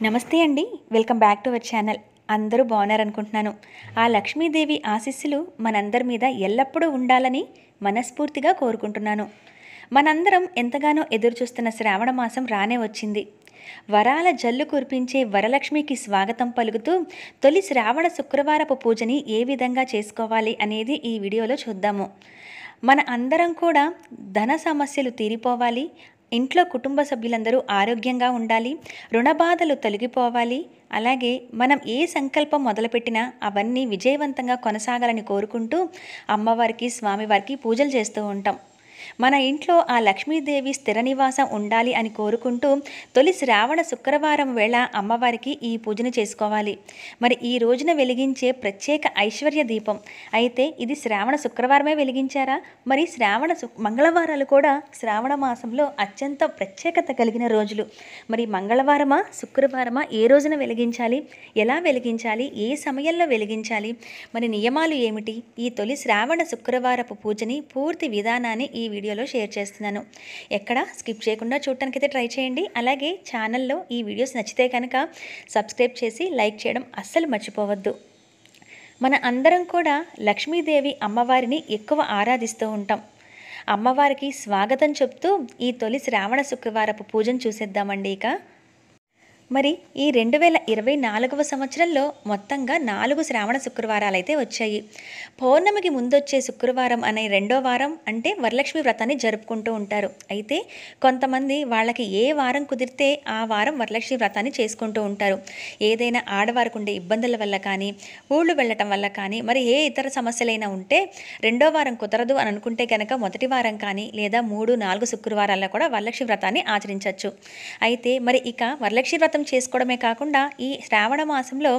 నమస్తే అండి. Welcome back to our channel. అందరూ బాగున్నారనుకుంటున్నాను. ఆ లక్ష్మీదేవి ఆశీస్సులు మనందరి మీద ఎల్లప్పుడూ ఉండాలని మనస్ఫూర్తిగా కోరుకుంటున్నాను. మనందరం ఎంతగానో ఎదురుచూస్తున్న శ్రావణ మాసం రానే వచ్చింది. వరాల జల్లు కురిపించే వరలక్ష్మికి స్వాగతం పలుకుతూ తొలి శ్రావణ శుక్రవారపు పూజని ఏ విధంగా చేసుకోవాలి అనేది ఈ వీడియోలో చూద్దాము. మన అందరం కూడా ధన సమస్యలు తీరిపోవాలి, ఇంట్లో కుటుంబ సభ్యులందరూ ఆరోగ్యంగా ఉండాలి, రుణబాధలు తొలగిపోవాలి, అలాగే మనం ఏ సంకల్పం మొదలుపెట్టినా అవన్నీ విజయవంతంగా కొనసాగాలని కోరుకుంటూ అమ్మవారికి, స్వామివారికి పూజలు చేస్తూ ఉంటాం. మన ఇంట్లో ఆ లక్ష్మీదేవి స్థిర నివాసం ఉండాలి అని కోరుకుంటూ తొలి శ్రావణ శుక్రవారం వేళ అమ్మవారికి ఈ పూజను చేసుకోవాలి. మరి ఈ రోజున వెలిగించే ప్రత్యేక ఐశ్వర్య దీపం అయితే ఇది శ్రావణ శుక్రవారమే వెలిగించారా? మరి మంగళవారాలు కూడా శ్రావణ మాసంలో అత్యంత ప్రత్యేకత కలిగిన రోజులు. మరి మంగళవారమా, శుక్రవారమా, ఏ రోజున వెలిగించాలి, ఎలా వెలిగించాలి, ఏ సమయంలో వెలిగించాలి, మరి నియమాలు ఏమిటి? ఈ తొలి శ్రావణ శుక్రవారపు పూజని పూర్తి విధానాన్ని ఈ వీడియోలో షేర్ చేస్తున్నాను. ఎక్కడ స్కిప్ చేయకుండా చూడటానికైతే ట్రై చేయండి. అలాగే ఛానల్లో ఈ వీడియోస్ నచ్చితే కనుక సబ్స్క్రైబ్ చేసి లైక్ చేయడం అస్సలు మర్చిపోవద్దు. మన అందరం కూడా లక్ష్మీదేవి అమ్మవారిని ఎక్కువ ఆరాధిస్తూ ఉంటాం. అమ్మవారికి స్వాగతం చెప్తూ ఈ తొలి శ్రావణ శుక్రవారపు పూజను చూసేద్దామండి. మరి ఈ 2024వ సంవత్సరంలో మొత్తంగా 4 శ్రావణ శుక్రవారాలు అయితే వచ్చాయి. పౌర్ణమికి ముందొచ్చే శుక్రవారం అనే రెండో వారం అంటే వరలక్ష్మి వ్రతాన్ని జరుపుకుంటూ ఉంటారు. అయితే కొంతమంది వాళ్ళకి ఏ వారం కుదిరితే ఆ వారం వరలక్ష్మి వ్రతాన్ని చేసుకుంటూ ఉంటారు. ఏదైనా ఆడవారికి ఉండే ఇబ్బందుల వల్ల కానీ, ఊళ్ళు వెళ్ళటం వల్ల కానీ, మరి ఏ ఇతర సమస్యలైనా ఉంటే రెండో వారం కుదరదు అని అనుకుంటే కనుక మొదటి వారం కానీ లేదా 3, 4 శుక్రవారాల్లో కూడా వరలక్ష్మి వ్రతాన్ని ఆచరించవచ్చు. అయితే మరి ఇక వరలక్ష్మి వ్రతం చేసుకోవడమే కాకుండా ఈ శ్రావణ మాసంలో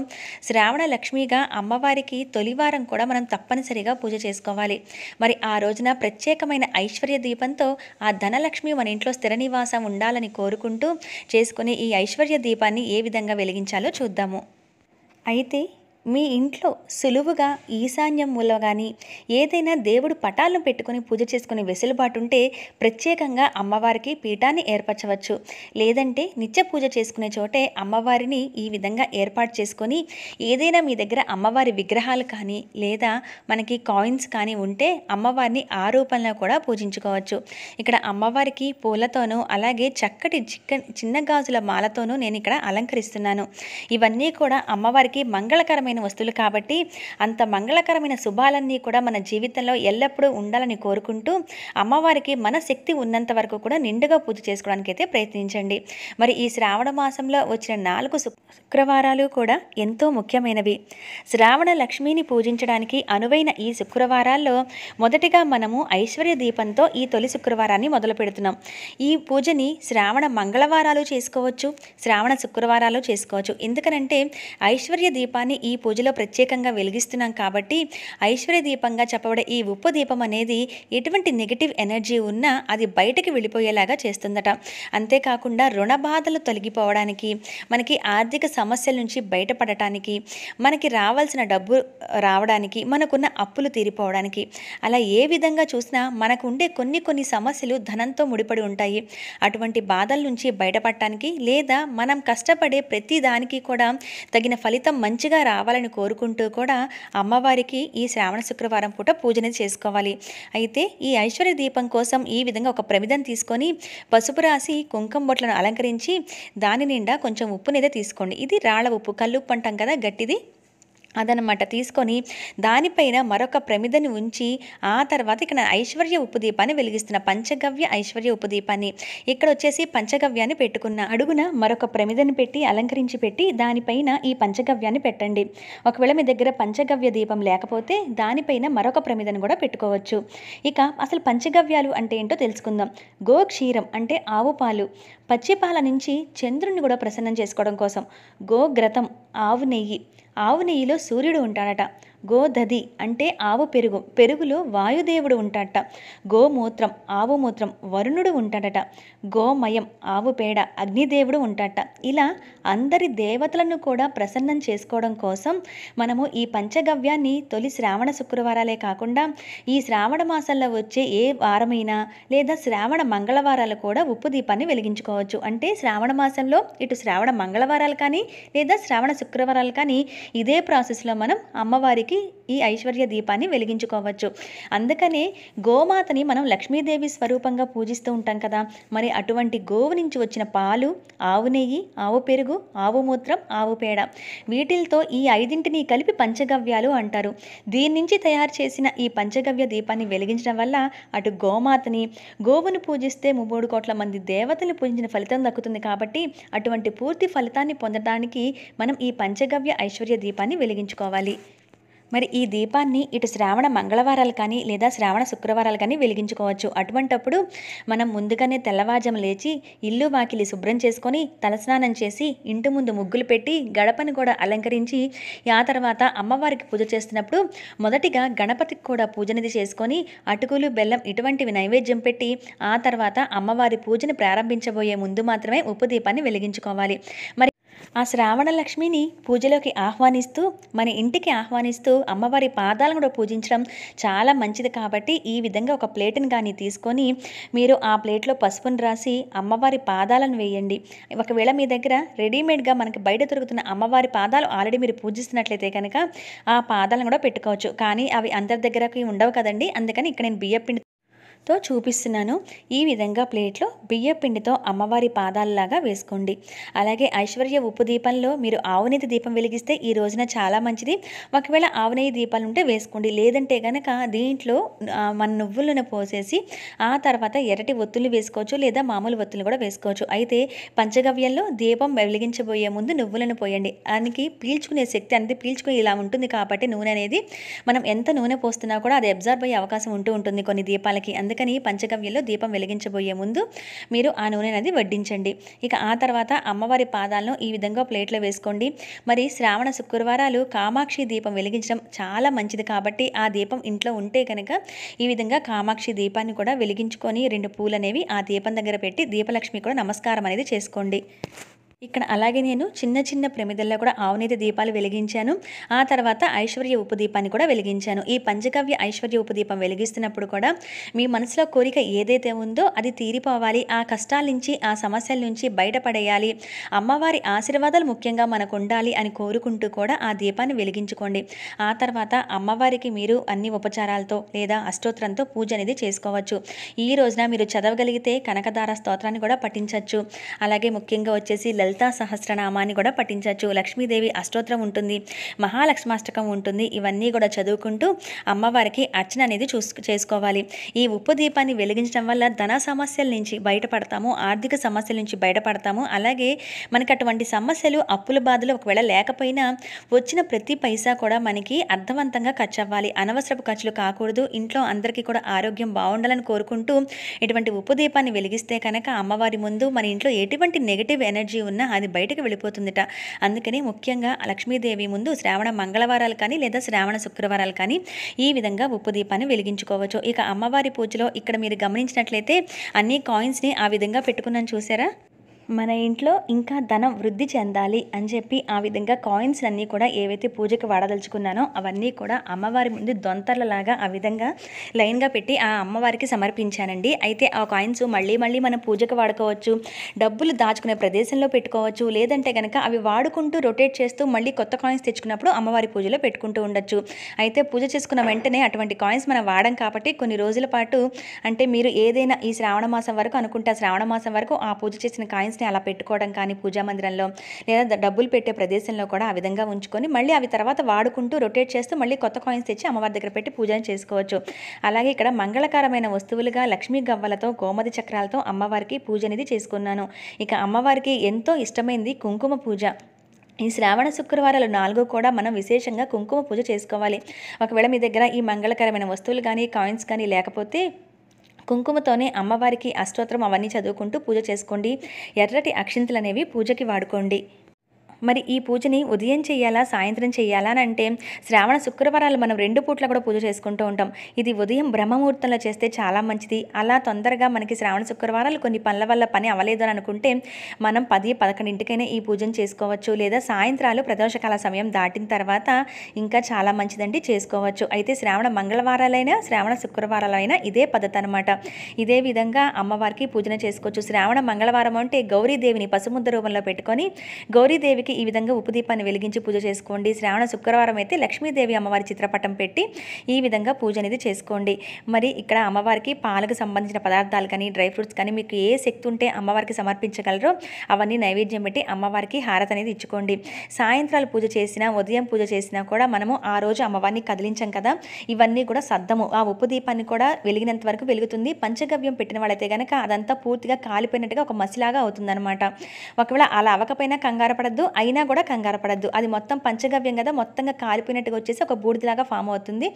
శ్రావణ లక్ష్మిగా అమ్మవారికి తొలివారం కూడా మనం తప్పనిసరిగా పూజ చేసుకోవాలి. మరి ఆ రోజున ప్రత్యేకమైన ఐశ్వర్య దీపంతో ఆ ధనలక్ష్మి మన ఇంట్లో స్థిర నివాసం ఉండాలని కోరుకుంటూ చేసుకునే ఈ ఐశ్వర్య దీపాన్ని ఏ విధంగా వెలిగించాలో చూద్దాము. అయితే మీ ఇంట్లో సులువుగా ఈశాన్యం మూల కానీ ఏదైనా దేవుడు పటాలను పెట్టుకుని పూజ చేసుకునే వెసులుబాటు ఉంటే ప్రత్యేకంగా అమ్మవారికి పీఠాన్ని ఏర్పరచవచ్చు. లేదంటే నిత్య పూజ చేసుకునే చోటే అమ్మవారిని ఈ విధంగా ఏర్పాటు చేసుకొని ఏదైనా మీ దగ్గర అమ్మవారి విగ్రహాలు కానీ లేదా మనకి కాయిన్స్ కానీ ఉంటే అమ్మవారిని ఆ రూపంలో కూడా పూజించుకోవచ్చు. ఇక్కడ అమ్మవారికి పూలతోనూ అలాగే చక్కటి చిన్న గాజుల మాలతోనూ నేను ఇక్కడ అలంకరిస్తున్నాను. ఇవన్నీ కూడా అమ్మవారికి మంగళకరమైన వస్తువులు కాబట్టి అంత మంగళకరమైన శుభాలన్నీ కూడా మన జీవితంలో ఎల్లప్పుడూ ఉండాలని కోరుకుంటూ అమ్మవారికి మన శక్తి ఉన్నంత వరకు కూడా నిండుగా పూజ చేసుకోవడానికి అయితే ప్రయత్నించండి. మరి ఈ శ్రావణ మాసంలో వచ్చిన 4 శుక్రవారాలు కూడా ఎంతో ముఖ్యమైనవి. శ్రావణ లక్ష్మిని పూజించడానికి అనువైన ఈ శుక్రవారాల్లో మొదటిగా మనము ఐశ్వర్య దీపంతో ఈ తొలి శుక్రవారాన్ని మొదలు పెడుతున్నాం. ఈ పూజని శ్రావణ మంగళవారాలు చేసుకోవచ్చు, శ్రావణ శుక్రవారాలు చేసుకోవచ్చు. ఎందుకనంటే ఐశ్వర్య దీపాన్ని ఈ పూజలో ప్రత్యేకంగా వెలిగిస్తున్నాం కాబట్టి ఐశ్వర్య దీపంగా చెప్పబడే ఈ ఉప్పు దీపం అనేది ఎటువంటి నెగిటివ్ ఎనర్జీ ఉన్నా అది బయటకు వెళ్ళిపోయేలాగా చేస్తుందట. అంతేకాకుండా రుణ బాధలు తొలగిపోవడానికి, మనకి ఆర్థిక సమస్యల నుంచి బయటపడటానికి, మనకి రావాల్సిన డబ్బు రావడానికి, మనకున్న అప్పులు తీరిపోవడానికి, అలా ఏ విధంగా చూసినా మనకు ఉండే కొన్ని సమస్యలు ధనంతో ముడిపడి ఉంటాయి. అటువంటి బాధల నుంచి బయటపడటానికి లేదా మనం కష్టపడే ప్రతి దానికి కూడా తగిన ఫలితం మంచిగా రావాలని కోరుకుంటూ కూడా అమ్మవారికి ఈ శ్రావణ శుక్రవారం పూట పూజని చేసుకోవాలి. అయితే ఈ ఐశ్వర్య దీపం కోసం ఈ విధంగా ఒక ప్రమిదం తీసుకొని పసుపు రాసి కుంకుమ బొట్లను అలంకరించి దాని నిండా కొంచెం ఉప్పునైతే తీసుకోండి. ఇది రాళ్ళ ఉప్పు, కల్లుప్పు అంటాం కదా, గట్టిది అదనమాట. తీసుకొని దానిపైన మరొక ప్రమిదని ఉంచి ఆ తర్వాత ఇక్కడ ఐశ్వర్య ఉప్పు దీపాన్ని వెలిగిస్తున్న పంచగవ్య ఐశ్వర్య ఉప్పు దీపాన్ని ఇక్కడ వచ్చేసి పంచగవ్యాన్ని పెట్టుకున్న అడుగున మరొక ప్రమిదని పెట్టి అలంకరించి పెట్టి దానిపైన ఈ పంచగవ్యాన్ని పెట్టండి. ఒకవేళ మీ దగ్గర పంచగవ్య దీపం లేకపోతే దానిపైన మరొక ప్రమిదని కూడా పెట్టుకోవచ్చు. ఇక అసలు పంచగవ్యాలు అంటే ఏంటో తెలుసుకుందాం. గోక్షీరం అంటే ఆవు పాలు, పచ్చి పాల నుంచి చంద్రుణ్ణి కూడా ప్రసన్నం చేసుకోవడం కోసం. గోగ్రతం ఆవు నెయ్యి, ఆవు నెయ్యిలో సూర్యుడు ఉంటాడట. గోదధి అంటే ఆవు పెరుగు, పెరుగులో వాయుదేవుడు ఉంటాడట. గోమూత్రం ఆవు మూత్రం వరుణుడు ఉంటాడట. గోమయం ఆవు పేడ అగ్నిదేవుడు ఉంటాడట. ఇలా అందరి దేవతలను కూడా ప్రసన్నం చేసుకోవడం కోసం మనము ఈ పంచగవ్యాన్ని తొలి శ్రావణ శుక్రవారాలే కాకుండా ఈ శ్రావణ మాసంలో వచ్చే ఏ వారమైనా లేదా శ్రావణ మంగళవారాలు కూడా ఉప్పు దీపాన్ని వెలిగించుకోవచ్చు. అంటే శ్రావణ మాసంలో ఇటు శ్రావణ మంగళవారాలు కానీ లేదా శ్రావణ శుక్రవారాలు కానీ ఇదే ప్రాసెస్లో మనం అమ్మవారికి ఈ ఐశ్వర్య దీపాన్ని వెలిగించుకోవచ్చు. అందుకనే గోమాతని మనం లక్ష్మీదేవి స్వరూపంగా పూజిస్తూ ఉంటాం కదా. మరి అటువంటి గోవు నుంచి వచ్చిన పాలు, ఆవు నెయ్యి, ఆవు పెరుగు, ఆవు మూత్రం, ఆవు పేడ వీటితో ఈ 5ంటిని కలిపి పంచగవ్యాలు అంటారు. దీని నుంచి తయారు చేసిన ఈ పంచగవ్య దీపాన్ని వెలిగించడం వల్ల అటు గోమాతని, గోవును పూజిస్తే 3 కోట్ల మంది దేవతలు పూజించిన ఫలితం దక్కుతుంది. కాబట్టి అటువంటి పూర్తి ఫలితాన్ని పొందడానికి మనం ఈ పంచగవ్య ఐశ్వర్య దీపాన్ని వెలిగించుకోవాలి. మరి ఈ దీపాన్ని ఇటు శ్రావణ మంగళవారాలు కానీ లేదా శ్రావణ శుక్రవారాలు కానీ వెలిగించుకోవచ్చు. అటువంటప్పుడు మనం ముందుగానే తెల్లవారుజాము లేచి ఇల్లు వాకిలి శుభ్రం చేసుకొని తలస్నానం చేసి ఇంటి ముందు ముగ్గులు పెట్టి గడపని కూడా అలంకరించి ఆ తర్వాత అమ్మవారికి పూజ చేస్తున్నప్పుడు మొదటిగా గణపతికి కూడా పూజనిది చేసుకొని అటుకులు బెల్లం ఇటువంటివి నైవేద్యం పెట్టి ఆ తర్వాత అమ్మవారి పూజను ప్రారంభించబోయే ముందు మాత్రమే ఉప్పు దీపాన్ని వెలిగించుకోవాలి. మరి ఆ శ్రావణ లక్ష్మిని పూజలోకి ఆహ్వానిస్తూ మన ఇంటికి ఆహ్వానిస్తూ అమ్మవారి పాదాలను కూడా పూజించడం చాలా మంచిది. కాబట్టి ఈ విధంగా ఒక ప్లేట్ని కానీ తీసుకొని మీరు ఆ ప్లేట్లో పసుపును రాసి అమ్మవారి పాదాలను వేయండి. ఒకవేళ మీ దగ్గర రెడీమేడ్గా మనకి బయట దొరుకుతున్న అమ్మవారి పాదాలు ఆల్రెడీ మీరు పూజిస్తున్నట్లయితే కనుక ఆ పాదాలను కూడా పెట్టుకోవచ్చు. కానీ అవి అందరి దగ్గరకి ఉండవు కదండి. అందుకని ఇక్కడ నేను బియ్యపిండి చూపిస్తున్నాను. ఈ విధంగా ప్లేట్లో బియ్య పిండితో అమ్మవారి పాదాలలాగా వేసుకోండి. అలాగే ఐశ్వర్య ఉప్పు దీపంలో మీరు ఆవునేతి దీపం వెలిగిస్తే ఈ రోజున చాలా మంచిది. ఒకవేళ ఆవునేయి దీపాలు ఉంటే వేసుకోండి. లేదంటే కనుక దీంట్లో మన నువ్వులను పోసేసి ఆ తర్వాత ఎర్రటి ఒత్తులు వేసుకోవచ్చు లేదా మామూలు ఒత్తులు కూడా వేసుకోవచ్చు. అయితే పంచగవ్యంలో దీపం వెలిగించబోయే ముందు నువ్వులను పోయండి. దానికి పీల్చుకునే శక్తి అనేది పీల్చుకుని ఇలా ఉంటుంది. కాబట్టి నూనె అనేది మనం ఎంత నూనె పోస్తున్నా కూడా అది అబ్జర్వ్ అయ్యే అవకాశం ఉంటుంది కొన్ని దీపాలకి. అందుకని పంచగవ్యంలో దీపం వెలిగించబోయే ముందు మీరు ఆ నూనె అనేది వడ్డించండి. ఇక ఆ తర్వాత అమ్మవారి పాదాలను ఈ విధంగా ప్లేట్లో వేసుకోండి. మరి శ్రావణ శుక్రవారాలు కామాక్షి దీపం వెలిగించడం చాలా మంచిది. కాబట్టి ఆ దీపం ఇంట్లో ఉంటే కనుక ఈ విధంగా కామాక్షి దీపాన్ని కూడా వెలిగించుకొని 2 పూలు అనేవి ఆ దీపం దగ్గర పెట్టి దీపలక్ష్మి కూడా నమస్కారం అనేది చేసుకోండి. ఇక్కడ అలాగే నేను చిన్న చిన్న ప్రమిదల్లో కూడా ఆవునేతి దీపాలు వెలిగించాను. ఆ తర్వాత ఐశ్వర్య ఉప్పు దీపాన్ని కూడా వెలిగించాను. ఈ పంచగవ్య ఐశ్వర్య ఉప్పు దీపం వెలిగిస్తున్నప్పుడు కూడా మీ మనసులో కోరిక ఏదైతే ఉందో అది తీరిపోవాలి, ఆ కష్టాల నుంచి ఆ సమస్యల నుంచి బయటపడేయాలి, అమ్మవారి ఆశీర్వాదాలు ముఖ్యంగా మనకు ఉండాలి అని కోరుకుంటూ కూడా ఆ దీపాన్ని వెలిగించుకోండి. ఆ తర్వాత అమ్మవారికి మీరు అన్ని ఉపచారాలతో లేదా అష్టోత్తరంతో పూజ అనేది చేసుకోవచ్చు. ఈ రోజున మీరు చదవగలిగితే కనకదార స్తోత్రాన్ని కూడా పఠించవచ్చు. అలాగే ముఖ్యంగా వచ్చేసి లలితా సహస్రనామాన్ని కూడా పఠించవచ్చు. లక్ష్మీదేవి అష్టోత్తరం ఉంటుంది, మహాలక్ష్మాష్టకం ఉంటుంది. ఇవన్నీ కూడా చదువుకుంటూ అమ్మవారికి అర్చన అనేది చేసుకోవాలి. ఈ ఉప్పు దీపాన్ని వెలిగించడం వల్ల ధన సమస్యల నుంచి బయటపడతాము, ఆర్థిక సమస్యల నుంచి బయటపడతాము. అలాగే మనకి అటువంటి సమస్యలు అప్పుల బాధలు ఒకవేళ లేకపోయినా వచ్చిన ప్రతి పైసా కూడా మనకి అర్థవంతంగా ఖర్చు అవ్వాలి, అనవసరపు ఖర్చులు కాకూడదు. ఇంట్లో అందరికీ కూడా ఆరోగ్యం బాగుండాలని కోరుకుంటూ ఇటువంటి ఉప్పు దీపాన్ని వెలిగిస్తే కనుక అమ్మవారి ముందు మన ఇంట్లో ఎటువంటి నెగిటివ్ ఎనర్జీ ఉన్నా అది బయటకు వెళ్ళిపోతుందిట. అందుకని ముఖ్యంగా లక్ష్మీదేవి ముందు శ్రావణ మంగళవారాలు కానీ లేదా శ్రావణ శుక్రవారాలు కానీ ఈ విధంగా ఉప్పు దీపాన్ని వెలిగించుకోవచ్చు. ఇక అమ్మవారి పూజలో ఇక్కడ మీరు గమనించినట్లయితే అన్ని కాయిన్స్ని ఆ విధంగా పెట్టుకున్నాను చూసారా. మన ఇంట్లో ఇంకా ధనం వృద్ధి చెందాలి అని చెప్పి ఆ విధంగా కాయిన్స్ అన్నీ కూడా ఏవైతే పూజకి వాడదలుచుకున్నానో అవన్నీ కూడా అమ్మవారి ముందు దొంతర్లలాగా ఆ విధంగా లైన్గా పెట్టి ఆ అమ్మవారికి సమర్పించానండి. అయితే ఆ కాయిన్స్ మళ్ళీ మనం పూజకి వాడుకోవచ్చు, డబ్బులు దాచుకునే ప్రదేశంలో పెట్టుకోవచ్చు, లేదంటే కనుక అవి వాడుకుంటూ రొటేట్ చేస్తూ మళ్ళీ కొత్త కాయిన్స్ తెచ్చుకున్నప్పుడు అమ్మవారి పూజలో పెట్టుకుంటూ ఉండొచ్చు. అయితే పూజ చేసుకున్న వెంటనే అటువంటి కాయిన్స్ మనం వాడం కాబట్టి కొన్ని రోజుల పాటు అంటే మీరు ఏదైనా ఈ శ్రావణ మాసం వరకు అనుకుంటే శ్రావణ మాసం వరకు ఆ పూజ చేసిన కాయిన్స్ అలా పెట్టుకోవడం కానీ పూజా మందిరంలో లేదా డబ్బులు పెట్టే ప్రదేశంలో కూడా ఆ విధంగా ఉంచుకొని మళ్ళీ అవి తర్వాత వాడుకుంటూ రొటేట్ చేస్తూ మళ్ళీ కొత్త కాయిన్స్ తెచ్చి అమ్మవారి దగ్గర పెట్టి పూజను చేసుకోవచ్చు. అలాగే ఇక్కడ మంగళకరమైన వస్తువులుగా లక్ష్మీ గవ్వలతో గోమతి చక్రాలతో అమ్మవారికి పూజ అనేది చేసుకున్నాను. ఇక అమ్మవారికి ఎంతో ఇష్టమైంది కుంకుమ పూజ. ఈ శ్రావణ శుక్రవారాలు 4 కూడా మనం విశేషంగా కుంకుమ పూజ చేసుకోవాలి. ఒకవేళ మీ దగ్గర ఈ మంగళకరమైన వస్తువులు కానీ కాయిన్స్ కానీ లేకపోతే కుంకుమతోనే అమ్మవారికి అష్టోత్తరం అవన్నీ చదువుకుంటూ పూజ చేసుకోండి. ఎర్రటి అక్షింతలు అనేవి పూజకి వాడుకోండి. మరి ఈ పూజని ఉదయం చేయాలా, సాయంత్రం చేయాలా అని అంటే శ్రావణ శుక్రవారాలు మనం 2 పూట్ల కూడా పూజ చేసుకుంటూ ఉంటాం. ఇది ఉదయం బ్రహ్మముహూర్తంలో చేస్తే చాలా మంచిది. అలా తొందరగా మనకి శ్రావణ శుక్రవారాలు కొన్ని పనుల వల్ల పని అవ్వలేదు అని అనుకుంటే మనం 10, 11ంటికైనా ఈ పూజను చేసుకోవచ్చు. లేదా సాయంత్రాలు ప్రదోషకాల సమయం దాటిన తర్వాత ఇంకా చాలా మంచిదండి, చేసుకోవచ్చు. అయితే శ్రావణ మంగళవారాలైనా శ్రావణ శుక్రవారాలైనా ఇదే పద్ధతి అనమాట. ఇదే విధంగా అమ్మవారికి పూజన చేసుకోవచ్చు. శ్రావణ మంగళవారం అంటే గౌరీదేవిని పసుముద్ద రూపంలో పెట్టుకొని గౌరీదేవికి ఈ విధంగా ఉపదీపాన్ని వెలిగించి పూజ చేసుకోండి. శ్రావణ శుక్రవారం అయితే లక్ష్మీదేవి అమ్మవారి చిత్రపటం పెట్టి ఈ విధంగా పూజ అనేది చేసుకోండి. మరి ఇక్కడ అమ్మవారికి పాలకు సంబంధించిన పదార్థాలు కానీ, డ్రై ఫ్రూట్స్ కానీ మీకు ఏ శక్తి ఉంటే అమ్మవారికి సమర్పించగలరో అవన్నీ నైవేద్యం పెట్టి అమ్మవారికి హారతి అనేది ఇచ్చుకోండి. సాయంత్రాలు పూజ చేసినా, ఉదయం పూజ చేసినా కూడా మనము ఆ రోజు అమ్మవారిని కదిలించాం కదా, ఇవన్నీ కూడా సద్దము. ఆ ఉప్పు దీపాన్ని కూడా వెలిగినంత వరకు వెలుగుతుంది. పంచగవ్యం పెట్టిన వాళ్ళైతే కనుక అదంతా పూర్తిగా కాలిపోయినట్టుగా ఒక మసిలాగా అవుతుందన్నమాట. ఒకవేళ అలా అవ్వకపోయినా కంగారు పడద్దు, అయినా కూడా కంగారు పడద్దు. అది మొత్తం పంచగవ్యం కదా, మొత్తంగా కాలిపోయినట్టుగా వచ్చేసి ఒక బూడిదలాగా ఫామ్ అవుతుంది.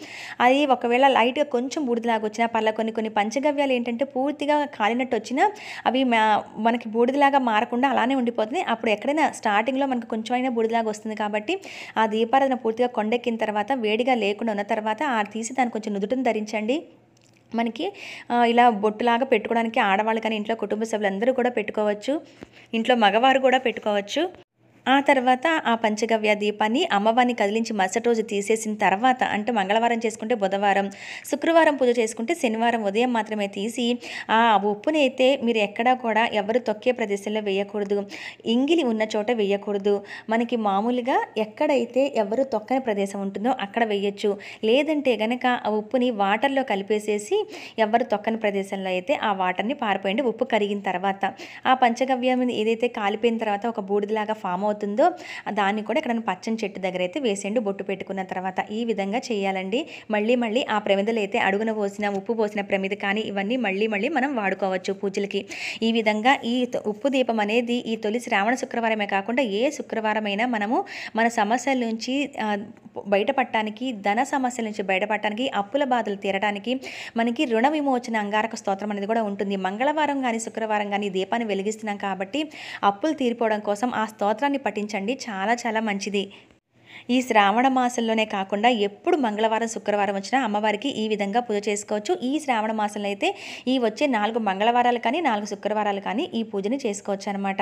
అది ఒకవేళ లైట్గా కొంచెం బూడిదలాగా వచ్చినా పర్ల కొన్ని పంచగవ్యాలు ఏంటంటే పూర్తిగా కాలినట్టు వచ్చినా అవి మనకి బూడిదలాగా మారకుండా అలానే ఉండిపోతుంది. అప్పుడు ఎక్కడైనా స్టార్టింగ్లో మనకు కొంచెం అయినా బూడిదలాగా వస్తుంది కాబట్టి ఆ దీపారాధన పూర్తిగా కొండెక్కిన తర్వాత వేడిగా లేకుండా ఉన్న తర్వాత ఆ తీసి దాన్ని కొంచెం నుదుటిని ధరించండి. మనకి ఇలా బొట్టులాగా పెట్టుకోవడానికి ఆడవాళ్ళు కానీ ఇంట్లో కుటుంబ సభ్యులందరూ కూడా పెట్టుకోవచ్చు. ఇంట్లో మగవారు కూడా పెట్టుకోవచ్చు. ఆ తర్వాత ఆ పంచగవ్య దీపాన్ని అమ్మవారిని కదిలించి మరుసటి రోజు తీసేసిన తర్వాత, అంటే మంగళవారం చేసుకుంటే బుధవారం, శుక్రవారం పూజ చేసుకుంటే శనివారం ఉదయం మాత్రమే తీసి ఆ ఉప్పుని అయితే మీరు ఎక్కడా కూడా ఎవరు తొక్కే ప్రదేశంలో వేయకూడదు. ఇంగిలి ఉన్న చోట వేయకూడదు. మనకి మామూలుగా ఎక్కడైతే ఎవరు తొక్కని ప్రదేశం ఉంటుందో అక్కడ వేయచ్చు. లేదంటే గనక ఆ ఉప్పుని వాటర్లో కలిపేసేసి ఎవరు తొక్కని ప్రదేశంలో అయితే ఆ వాటర్ని పారిపోయండి. ఉప్పు కరిగిన తర్వాత ఆ పంచగవ్యం ఏదైతే కాలిపోయిన తర్వాత ఒక బూడిదలాగా ఫామ్ అవుతుందో దాన్ని కూడా ఇక్కడ పచ్చని చెట్టు దగ్గర అయితే వేసేయండి బొట్టు పెట్టుకున్న తర్వాత. ఈ విధంగా చేయాలండి. మళ్ళీ ఆ ప్రమిదలు అయితే అడుగున పోసిన ఉప్పు పోసిన ప్రమిద కానీ ఇవన్నీ మళ్ళీ మనం వాడుకోవచ్చు పూజలకి. ఈ విధంగా ఈ ఉప్పు దీపం అనేది ఈ తొలి శ్రావణ శుక్రవారమే కాకుండా ఏ శుక్రవారమైనా మనము మన సమస్యల నుంచి బయటపడటానికి, ధన సమస్యల నుంచి బయటపడటానికి, అప్పుల బాధలు తీరడానికి, మనకి రుణ విమోచన అంగారక స్తోత్రం అనేది కూడా ఉంటుంది. మంగళవారం కానీ శుక్రవారం కానీ దీపాన్ని వెలిగిస్తున్నాం కాబట్టి అప్పులు తీరిపోవడం కోసం ఆ స్తోత్రాన్ని పఠించండి. చాలా మంచిది. ఈ శ్రావణ మాసంలోనే కాకుండా ఎప్పుడు మంగళవారం శుక్రవారం వచ్చినా అమ్మవారికి ఈ విధంగా పూజ చేసుకోవచ్చు. ఈ శ్రావణ మాసంలో అయితే ఈ వచ్చే 4 మంగళవారాలు కానీ 4 శుక్రవారాలు కానీ ఈ పూజని చేసుకోవచ్చు అనమాట.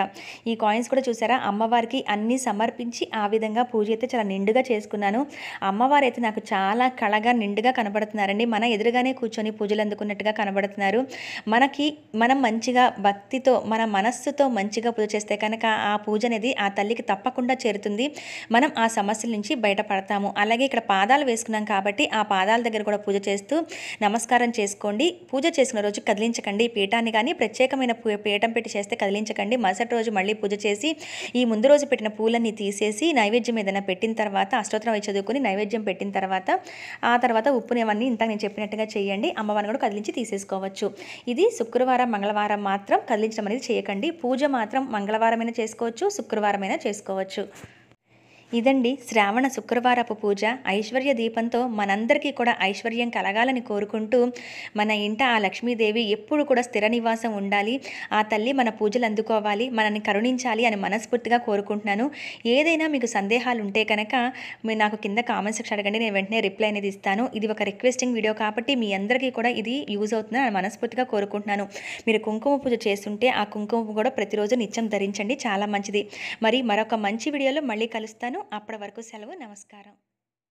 ఈ కాయిన్స్ కూడా చూసారా, అమ్మవారికి అన్నీ సమర్పించి ఆ విధంగా పూజ అయితే చాలా నిండుగా చేసుకున్నాను. అమ్మవారు అయితే నాకు చాలా కళగా నిండుగా కనబడుతున్నారండి. మన ఎదురుగానే కూర్చొని పూజలు అందుకున్నట్టుగా కనబడుతున్నారు. మనం మంచిగా భక్తితో మన మనస్సుతో మంచిగా పూజ చేస్తే కనుక ఆ పూజ అనేది ఆ తల్లికి తప్పకుండా చేరుతుంది. మనం ఆ సమస్యల నుంచి బయటపడతాము. అలాగే ఇక్కడ పాదాలు వేసుకున్నాం కాబట్టి ఆ పాదాల దగ్గర కూడా పూజ చేస్తూ నమస్కారం చేసుకోండి. పూజ చేసుకున్న రోజు కదిలించకండి. పీఠాన్ని కానీ ప్రత్యేకమైన పీఠం పెట్టి చేస్తే కదిలించకండి. మరుసటి రోజు మళ్ళీ పూజ చేసి ఈ ముందు రోజు పెట్టిన పూలన్నీ తీసేసి నైవేద్యం ఏదైనా పెట్టిన తర్వాత అష్టోత్తరం అవి చదువుకొని నైవేద్యం పెట్టిన తర్వాత ఆ తర్వాత ఉప్పునేవన్నీ ఇంతకు నేను చెప్పినట్టుగా చేయండి. అమ్మవారిని కూడా కదిలించి తీసేసుకోవచ్చు. ఇది శుక్రవారం మంగళవారం మాత్రం కదిలించడం అనేది చేయకండి. పూజ మాత్రం మంగళవారమైనా చేసుకోవచ్చు, శుక్రవారమైనా చేసుకోవచ్చు. ఇదండి శ్రావణ శుక్రవారపు పూజ. ఐశ్వర్య దీపంతో మనందరికీ కూడా ఐశ్వర్యం కలగాలని కోరుకుంటూ మన ఇంట ఆ లక్ష్మీదేవి ఎప్పుడు కూడా స్థిర నివాసం ఉండాలి, ఆ తల్లి మన పూజలు అందుకోవాలి, మనల్ని కరుణించాలి అని మనస్ఫూర్తిగా కోరుకుంటున్నాను. ఏదైనా మీకు సందేహాలు ఉంటే కనుక మీరు నాకు కింద కామెంట్ సెక్షన్ అడగండి, నేను వెంటనే రిప్లై అనేది ఇస్తాను. ఇది ఒక రిక్వెస్టింగ్ వీడియో కాబట్టి మీ అందరికీ కూడా ఇది యూజ్ అవుతుందని నేను మనస్ఫూర్తిగా కోరుకుంటున్నాను. మీరు కుంకుమ పూజ చేస్తుంటే ఆ కుంకుమ కూడా ప్రతిరోజు నిత్యం ధరించండి, చాలా మంచిది. మరి మరొక మంచి వీడియోలో మళ్ళీ కలుస్తాను. అప్పటి వరకు సెలవు. నమస్కారం.